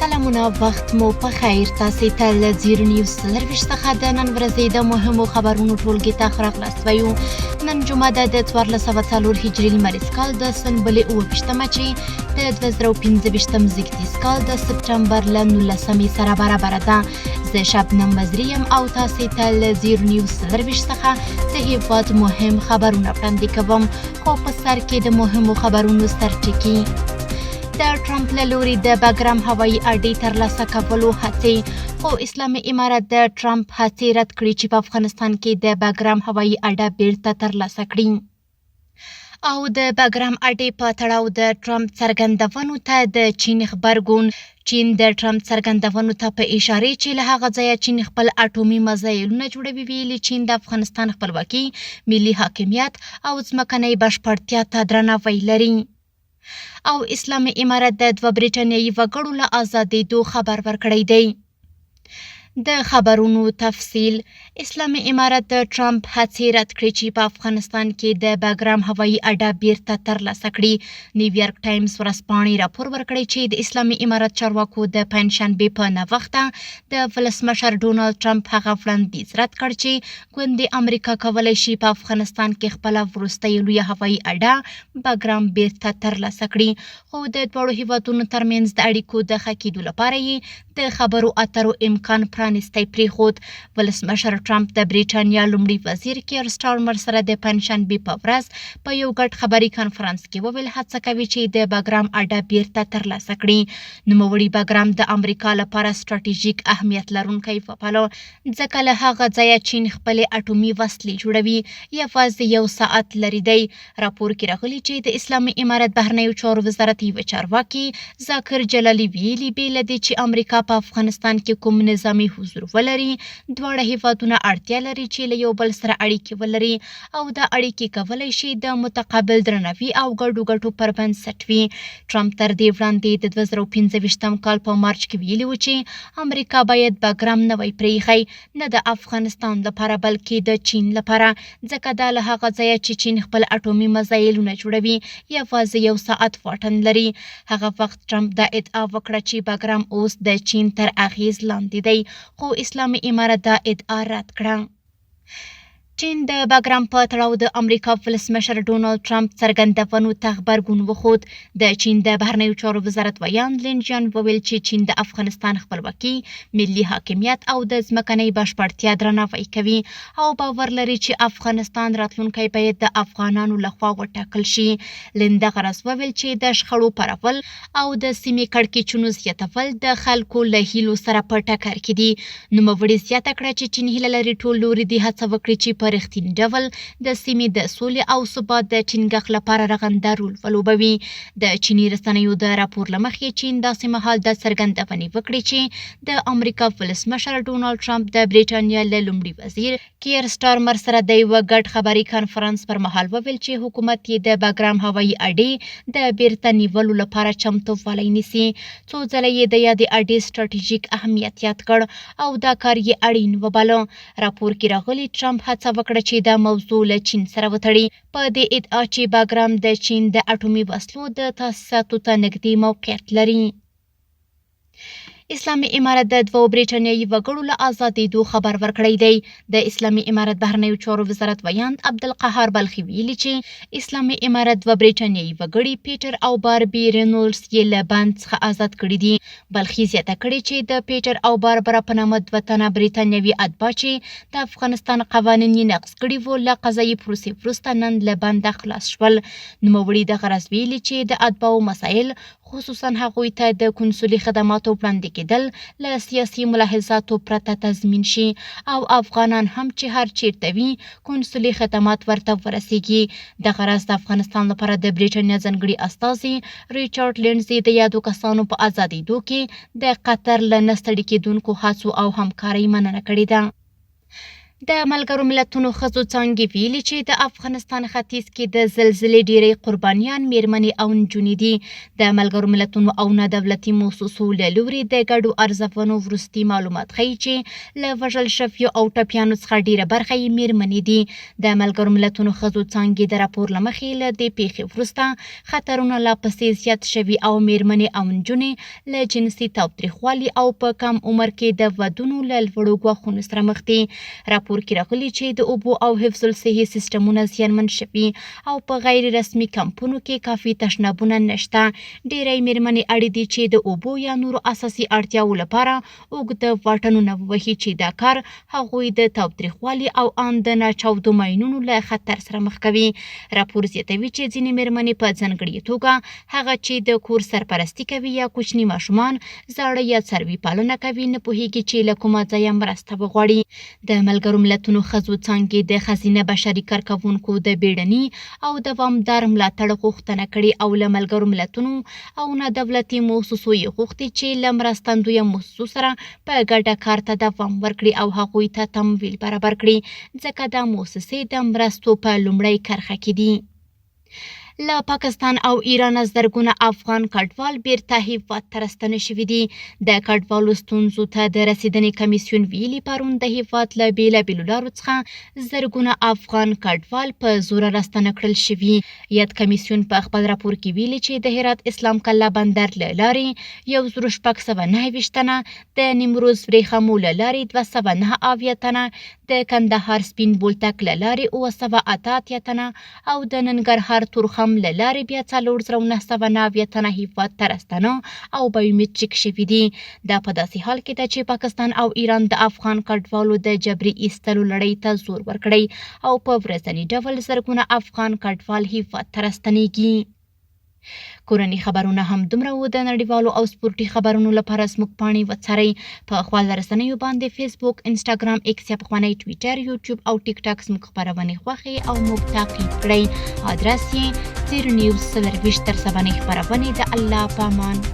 سلامونه وخت مو په خیر. تاسې ته له زیرو نیوز سرویس څخه د نن ورځې د مهمو خبرونو ټولګې ته راغلاست وایو. نن جمعه ده د 1404 هجري لمریز کال د سنبلې 28مه چې د 2015 زیږدیز کال د سپټمبر له 19 سره برابره ده. زه شبنم وزري یم او تاسې ته له زیرو نیوز سرویس څخه د هیواد مهم خبرونه وړاندې کوم. خو په سر کې د مهمو خبرونو سرټکي. د ټرمپ له لوري د بګرام هوایي اډې ترلاسه کولو هڅې. خو اسلامي امارت د ټرمپ هڅې رد کړي چې په افغانستان کې د بګرام هوایي اډه بیرته ترلاسه کړي. او د بګرام اډې په تړاو د ټرمپ څرګندونو ته د چین خبرګون. چین د ټرمپ څرګندونو ته په اشاره چې له هغه ځایه چین خپل اټومي میزایلونه جوړوي ویلي چین د افغانستان خپلواکي، ملي حاکمیت او ځمکنۍ بشپړتیا ته درناوی لري. او اسلامي امارت د 2 برټانیایي وګړو له آزادېدو خبر ورکړی دی. د خبرونو تفصیل. اسلامي امارت د ټرمپ هڅې رد کړې چې په افغانستان کې د بګرام هوایي اډه بیرته ترلاسه کړي. نیویارک ټایمز ورځپاڼې راپور ورکړی چې د اسلامي امارت چارواکو د پنجشنبې په ناوخته د ولسمشر ډونالډ ټرمپ هغه وړاندیز رد کړ چې ګوندې امریکا کولی شي په افغانستان کې خپله وروستۍ لویه هوایي اډه بګرام بیرته ترلاسه کړي. خو د دواړو هیوادونو ترمنځ د اړیکو د ښه کېدو لپاره یې د خبرو اترو امکان پرانیستی پرېښود. ولسمشر ټرمپ د برېټانیا لومړي وزیر کیر سټارمر سره د پنجشنبې په ورځ په یو ګډ خبري کنفرانس کې وویل هڅه کوي چې د بګرام اډه بیرته ترلاسه کړي. نوموړي بګرام د امریکا لپاره ستراتیژیک اهمیت لرونکی وباله ځکه له هغه ځایه چین خپلې اټومي وسلې جوړوي. یوازې یو ساعت لرې دی. راپور کې راغلي چې د اسلامي امارت بهرنیو چارو وزارت یوه چارواکي ذاکر جلالي ویلي بې له دې چې امریکا په افغانستان کې کوم نظامي حضور ولري، دواړه هیوادونه اړتیا لري چې له یو بل سره اړیکې ولري او دا اړیکې کولی شي د متقابل درناوي او ګډو ګټو پر بنسټ وي. ټرمپ تر دې وړاندې د 2015 کال په مارچ کې ویلي و چې امریکا باید بګرام نوی پرېښی، نه د افغانستان لپاره بلکې د چین لپاره، ځکه دا له هغه ځایه چې چین خپل اټومي میزایلونه جوړوي یوازې یو ساعت واټن لري. هغه وخت ټرمپ دا ادعا وکړه چې بګرام اوس د چین تر اغیز لاندې دی، خو اسلامي امارت دا ادعا رد کړه. چین د بګرام په تړاو د امریکا ولسمشر ډونالډ ټرمپ څرګندونو ته غبرګون وښود. د چین د بهرنیو چارو وزارت ویان لین جان وویل چې چین د افغانستان خپلواکي، ملي حاکمیت او د ځمکنۍ بشپړتیا درناوی کوي او باور لري چې افغانستان راتلونکی باید د افغانانو لخوا وټاکل شي. لین دغه راز وویل چې د شخړو پارول او د سیمې کړکېچونو زیاتول د خلکو له هیلو سره په ټکر کې دي. نوموړي زیاته کړه چې چین هیله لري ټول لوري دې هڅه وکړي چې په رښتیني ډول د سیمې د سولې او ثبات د ټینګښت لپاره رغنده رول ولوبوي. د چیني رسنیو د راپور له مخې چین داسې مهال د څرګندونې وکړې چې د امریکا ولسمشر ډونالډ ټرمپ د برېټانیا له لومړي وزیر کیر سټارمر سره د یوه ګډ خبري کنفرانس پر مهال وویل چې حکومت یې د بګرام هوایي اډې د بیرته نیولو لپاره چمتووالی نیسي. څو ځله یې د یادې اډې ستراتیژیک اهمیت یاد کړ او دا کار یې اړین وباله. راپور کې راغلي ټرمپ هڅه وکړه چې دا موضوع له چین سره وتړي، په دې ادعا چې بګرام د چین د اټومي وسلو د تاسیساتو ته نږدې موقعیت لري. اسلامي امارت د 2 برټانیایي وګړو له آزادېدو خبر ورکړی دی. د اسلامي امارت بهرنیو چارو وزارت ویان عبدالقهار بلخي ویلي چې اسلامي امارت 2 برټانیایي وګړي پیټر او باربي رینولډز یې له بند څخه آزاد کړي دي. بلخي زیاته کړې چې د پیټر او باربرا په نامه 2 تنه برټانیوي اتباع چې د افغانستان قوانین یې نقض کړي وو له قضایي پروسې وروسته نن له بنده خلاص شول. نوموړي دغه راز ویلي چې د اتباعو مسایل خصوصا هغوی ته د کنسولي خدماتو وړاندې کېدل له سیاسي ملاحظاتو پرته تضمین شي او افغانان هم چې هر چیرته وي کنسولي خدمات ورته ورسیږي. دغه راز د افغانستان لپاره د برېټانیا ځانګړي استازي ریچارډ لینډزي د یادو کسانو په آزادېدو کې د قطر له نه ستړي کېدونکو هڅو او همکارۍ مننه کړې ده. د ملګرو ملتونو ښځو څانګې ویلي چې د افغانستان ختیځ کې د زلزلې ډیری قربانیان میرمنې او نجونې دي. د ملګرو ملتونو او نه دولتي مؤسسو له لوري د ګډو ارزونو وروستي معلومات ښیي چې له وژل شویو او ټپیانو څخه ډیره برخه یې میرمنې دي. د ملګرو ملتونو ښځو څانګې د راپور له مخې له دې پیښې وروسته خطرونه لا پسې زیات شوي او میرمنې او نجونې له جنسي تاوتریخوالي او په کم عمر کې د ودونو له لوړو ګواښونو سره مخ دي. راپور کې راغلي چې د اوبو او حفظ الصحې سیستمونه زیانمن شوي او په غیر رسمي کمپونو کې کافي تشنابونه نشته. ډیری میرمنې اړ دي چې د اوبو یا نورو اساسي اړتیاو لپاره اوږده واټنونه ووهي چې دا کار هغوی د تاوتریخوالي او ان د ناچاودو ماینونو له خطر سره مخ کوي. راپور زیاتوي چې ځینې میرمنې په ځانګړې توګه هغه چې د کور سرپرستي کوي یا کوچني ماشومان زاړه یا څاروي پالنه کوي نه پوهیږي چې له کومه ځایه مرسته وغواړي. د ملګرو ملتونو ښځو څانګې د ښځینه بشري کارکوونکو د بیړني او دوامدار ملاتړ غوښتنه کړې او له ملګرو ملتونو او نه دولتي مؤسسو یې غوښتي چې له مرستندویه مؤسسو سره په ګډه کار ته دوام ورکړي او هغوی ته تمویل برابر کړي ځکه دا مؤسسې د مرستو په لومړۍ کرښه کې دي. له پاکستان او ایران زرګونه افغان کډوال بیرته هیواد ته راستنه شوي دي. د کډوالو ستونزو ته د رسیدنې کمیسیون ویلي پرون د هیواد له بیلابیلو لارو څخه زرګونه افغان کډوال په زوره راستنه کړل شوي. یاد کمیسیون په خپل راپور کې ویلي چې د هرات اسلام کلا بندر له لارې 1629 تنه، د نیمروز وریښمو له لارې 209 تنه، د کندهار سپین بولتک له لارې 988 تنه او د ننګرهار تورخم له لارې بیا 4990 تنه هیواد ته راستنه او بایومټریک شوي دي. دا په داسې حال کې ده چې پاکستان او ایران د افغان کډوالو د جبري ایستلو لړۍ ته زور ورکړی او په ورځني ډول زرګونه افغان کډوال هیواد ته راستنیږي. کورني خبرونه هم دومره وو. د نړیوالو او سپورټي خبرونو لپاره زموږ پاڼې وڅارئ. په خپل رسنیو باندې فیسبوک، انسټاګرام، ایکس یا پخوانی ټویټر، یوټیوب او ټیک ټاک زموږ خبرونه خوښئ او موږ تعقیب کړئ. ادرس یې 0 نیوز 24 خبرونه د الله په امان.